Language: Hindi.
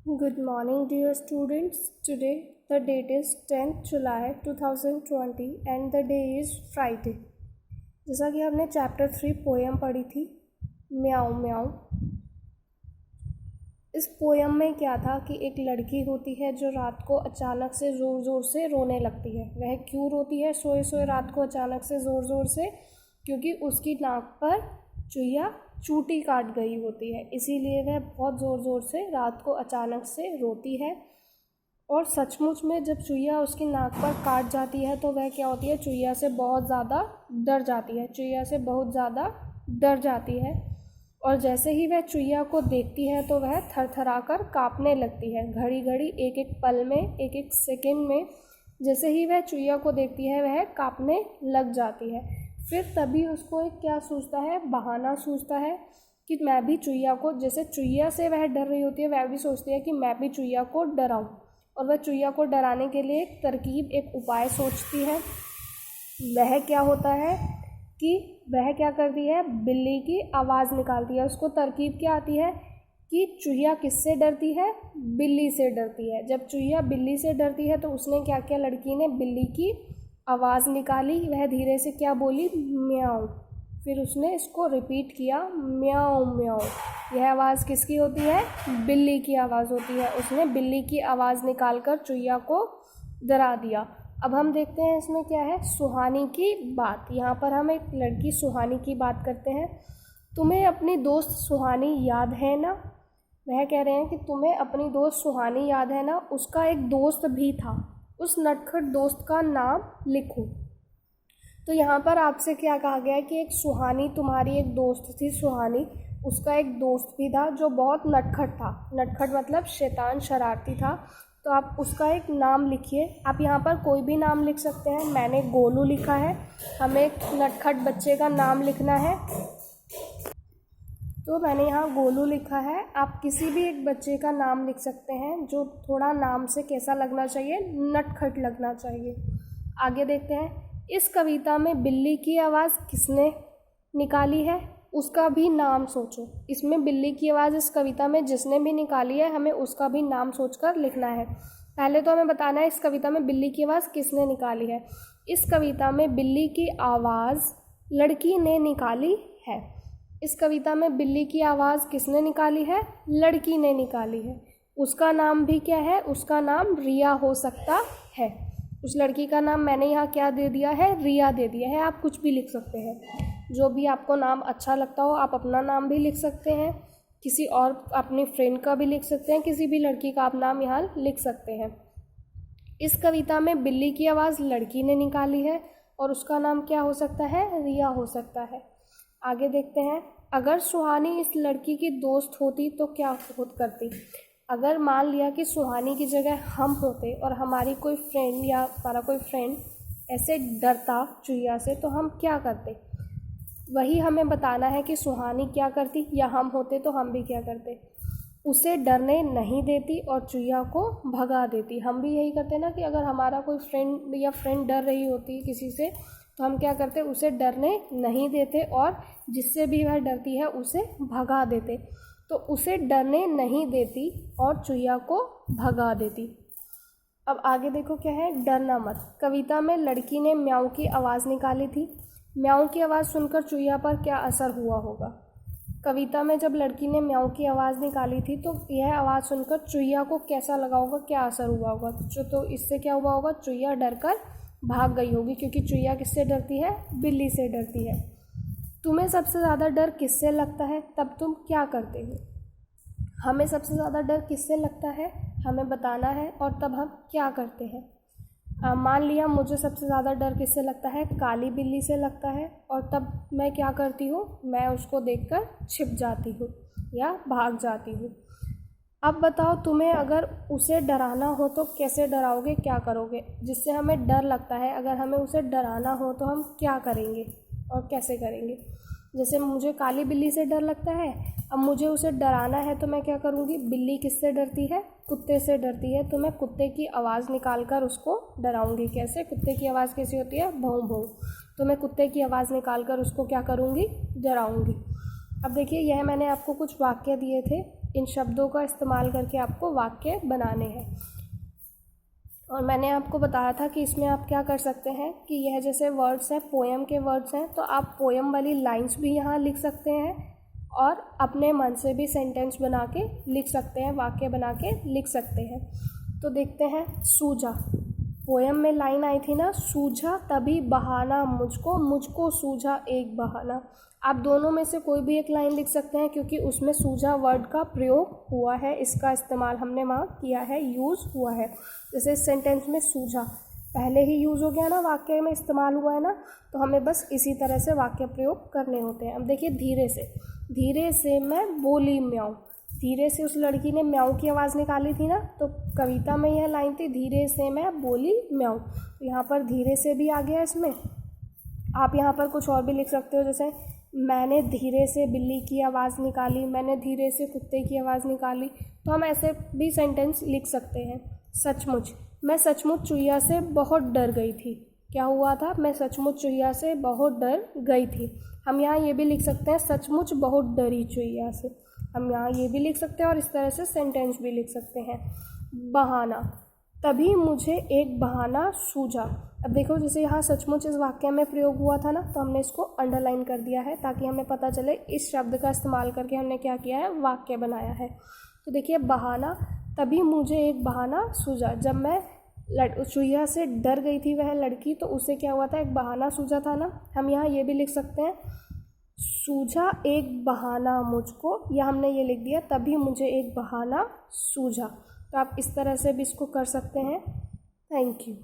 Good morning, dear students. Today the date is 10th July 2020 and the day is Friday. जैसा कि हमने चैप्टर 3 पोएम पढ़ी थी म्याऊ म्याऊ। इस पोएम में क्या था कि एक लड़की होती है जो रात को अचानक से ज़ोर ज़ोर से रोने लगती है। वह क्यों रोती है सोए सोए रात को अचानक से ज़ोर ज़ोर से? क्योंकि उसकी नाक पर चुईया चूटी काट गई होती है, इसीलिए वह बहुत ज़ोर ज़ोर से रात को अचानक से रोती है। और सचमुच में जब चुईया उसकी नाक पर काट जाती है तो वह क्या होती है, चुईया से बहुत ज़्यादा डर जाती है। चुईया से बहुत ज़्यादा डर जाती है और जैसे ही वह चुईया को देखती है तो वह थरथराकर काँपने लगती है। घड़ी घड़ी एक एक पल में, एक एक सेकंड में जैसे ही वह चुईया को देखती है वह काँपने लग जाती है। फिर तभी उसको एक क्या सूझता है, बहाना सूझता है कि मैं भी चुईया को, जैसे चुईया से वह डर रही होती है वह भी सोचती है कि मैं भी चुईया को डराऊं। और वह चुईया को डराने के लिए एक तरकीब, एक उपाय सोचती है। वह क्या होता है कि वह क्या करती है, बिल्ली की आवाज़ निकालती है। उसको तरकीब क्या आती है कि चुईया किससे डरती है, बिल्ली से डरती है। जब चुईया बिल्ली से डरती है तो उसने क्या किया, लड़की ने बिल्ली की आवाज़ निकाली। वह धीरे से क्या बोली, म्याऊ। फिर उसने इसको रिपीट किया, म्याऊ म्याऊ। यह आवाज़ किसकी होती है, बिल्ली की आवाज़ होती है। उसने बिल्ली की आवाज़ निकालकर चुईया को डरा दिया। अब हम देखते हैं इसमें क्या है, सुहानी की बात। यहाँ पर हम एक लड़की सुहानी की बात करते हैं। तुम्हें अपनी दोस्त सुहानी याद है ना? वह कह रहे हैं कि तुम्हें अपनी दोस्त सुहानी याद है ना? उसका एक दोस्त भी था, उस नटखट दोस्त का नाम लिखो। तो यहाँ पर आपसे क्या कहा गया है कि एक सुहानी, तुम्हारी एक दोस्त थी सुहानी, उसका एक दोस्त भी था जो बहुत नटखट था। नटखट मतलब शैतान, शरारती था। तो आप उसका एक नाम लिखिए। आप यहाँ पर कोई भी नाम लिख सकते हैं। मैंने गोलू लिखा है, हमें एक नटखट बच्चे का नाम लिखना है तो मैंने यहाँ गोलू लिखा है। आप किसी भी एक बच्चे का नाम लिख सकते हैं जो थोड़ा नाम से कैसा लगना चाहिए, नटखट लगना चाहिए। आगे देखते हैं, इस कविता में बिल्ली की आवाज़ किसने निकाली है, उसका भी नाम सोचो। इसमें बिल्ली की आवाज़ इस कविता में जिसने भी निकाली है हमें उसका भी नाम सोचकर लिखना है। पहले तो हमें बताना है इस कविता में बिल्ली की आवाज़ किसने निकाली है। इस कविता में बिल्ली की आवाज़ लड़की ने निकाली है। इस कविता में बिल्ली की आवाज़ किसने निकाली है, लड़की ने निकाली है। उसका नाम भी क्या है, उसका नाम रिया हो सकता है। उस लड़की का नाम मैंने यहाँ क्या दे दिया है, रिया दे दिया है। आप कुछ भी लिख सकते हैं, जो भी आपको नाम अच्छा लगता हो। आप अपना नाम भी लिख सकते हैं, किसी और अपनी फ्रेंड का भी लिख सकते हैं, किसी भी लड़की का आप नाम यहाँ लिख सकते हैं। इस कविता में बिल्ली की आवाज़ लड़की ने निकाली है और उसका नाम क्या हो सकता है, रिया हो सकता है। आगे देखते हैं, अगर सुहानी इस लड़की की दोस्त होती तो क्या करती। अगर मान लिया कि सुहानी की जगह हम होते और हमारी कोई फ्रेंड या हमारा कोई फ्रेंड ऐसे डरता चुईया से तो हम क्या करते, वही हमें बताना है कि सुहानी क्या करती या हम होते तो हम भी क्या करते। उसे डरने नहीं देती और चुईया को भगा देती। हम भी यही करते ना कि अगर हमारा कोई फ्रेंड या फ्रेंड डर रही होती किसी से तो हम क्या करते, उसे डरने नहीं देते और जिससे भी वह डरती है उसे भगा देते। तो उसे डरने नहीं देती और चुईया को भगा देती। अब आगे देखो क्या है, डरना मत। कविता में लड़की ने म्याऊ की आवाज़ निकाली थी। म्याऊ की आवाज़ सुनकर चुईया पर क्या असर हुआ होगा। कविता में जब लड़की ने म्याऊ की आवाज़ निकाली थी तो यह आवाज़ सुनकर चुईया को कैसा लगा होगा, क्या असर हुआ होगा। तो इससे क्या हुआ होगा, चुईया डरकर भाग गई होगी, क्योंकि चुईया किससे डरती है, बिल्ली से डरती है। तुम्हें सबसे ज़्यादा डर किससे लगता है, तब तुम क्या करते हो। हमें सबसे ज़्यादा डर किससे लगता है हमें बताना है और तब हम क्या करते हैं। मान लिया मुझे सबसे ज़्यादा डर किससे लगता है, काली बिल्ली से लगता है और तब मैं क्या करती हूँ, मैं उसको देखकर छिप जाती हूँ या भाग जाती हूँ। अब बताओ तुम्हें अगर उसे डराना हो तो कैसे डराओगे, क्या करोगे। जिससे हमें डर लगता है अगर हमें उसे डराना हो तो हम क्या करेंगे और कैसे करेंगे। जैसे मुझे काली बिल्ली से डर लगता है, अब मुझे उसे डराना है तो मैं क्या करूँगी। बिल्ली किससे डरती है, कुत्ते से डरती है, तो मैं कुत्ते की आवाज़ निकाल कर उसको डराऊँगी। कैसे, कुत्ते की आवाज़ कैसी होती है, भौं भौं। तो मैं कुत्ते की आवाज़ निकाल कर उसको क्या करूँगी, डराऊँगी। अब देखिए, यह मैंने आपको कुछ वाक्य दिए थे, इन शब्दों का इस्तेमाल करके आपको वाक्य बनाने हैं। और मैंने आपको बताया था कि इसमें आप क्या कर सकते हैं कि यह जैसे वर्ड्स हैं, पोएम के वर्ड्स हैं, तो आप पोएम वाली लाइंस भी यहाँ लिख सकते हैं और अपने मन से भी सेंटेंस बना के लिख सकते हैं, वाक्य बना के लिख सकते हैं। तो देखते हैं, सूझा, पोएम में लाइन आई थी ना, सूझा तभी बहाना मुझको, मुझको सूझा एक बहाना। आप दोनों में से कोई भी एक लाइन लिख सकते हैं क्योंकि उसमें सूझा वर्ड का प्रयोग हुआ है, इसका इस्तेमाल हमने वहाँ किया है, यूज़ हुआ है। जैसे इस सेंटेंस में सूझा पहले ही यूज़ हो गया ना, वाक्य में इस्तेमाल हुआ है ना, तो हमें बस इसी तरह से वाक्य प्रयोग करने होते हैं। अब देखिए, धीरे से मैं बोली म्याऊं, धीरे से उस लड़की ने म्याऊं की आवाज़ निकाली थी ना, तो कविता में यह लाइन थी, धीरे से मैं बोली म्याऊं। तो यहाँ पर धीरे से भी आ गया इसमें। आप यहाँ पर कुछ और भी लिख सकते हो, जैसे मैंने धीरे से बिल्ली की आवाज़ निकाली, मैंने धीरे से कुत्ते की आवाज़ निकाली। तो हम ऐसे भी सेंटेंस लिख सकते हैं। सचमुच, मैं सचमुच चुईया से बहुत डर गई थी। क्या हुआ था? मैं सचमुच चुईया से बहुत डर गई थी। हम यहाँ ये भी लिख सकते हैं, सचमुच बहुत डरी चुईया से। हम यहाँ ये भी लिख सकते हैं और इस तरह से सेंटेंस भी लिख सकते हैं। बहाना, तभी मुझे एक बहाना सूझा। अब देखो, जैसे यहाँ सचमुच इस वाक्य में प्रयोग हुआ था ना, तो हमने इसको अंडरलाइन कर दिया है ताकि हमें पता चले इस शब्द का इस्तेमाल करके हमने क्या किया है, वाक्य बनाया है। तो देखिए, बहाना, तभी मुझे एक बहाना सूझा। जब मैं चुईया से डर गई थी वह लड़की, तो उसे क्या हुआ था, एक बहाना सूझा था ना। हम यहाँ ये भी लिख सकते हैं, सूझा एक बहाना मुझको, या हमने ये लिख दिया, तभी मुझे एक बहाना सूझा। तो आप इस तरह से भी इसको कर सकते हैं। Thank you.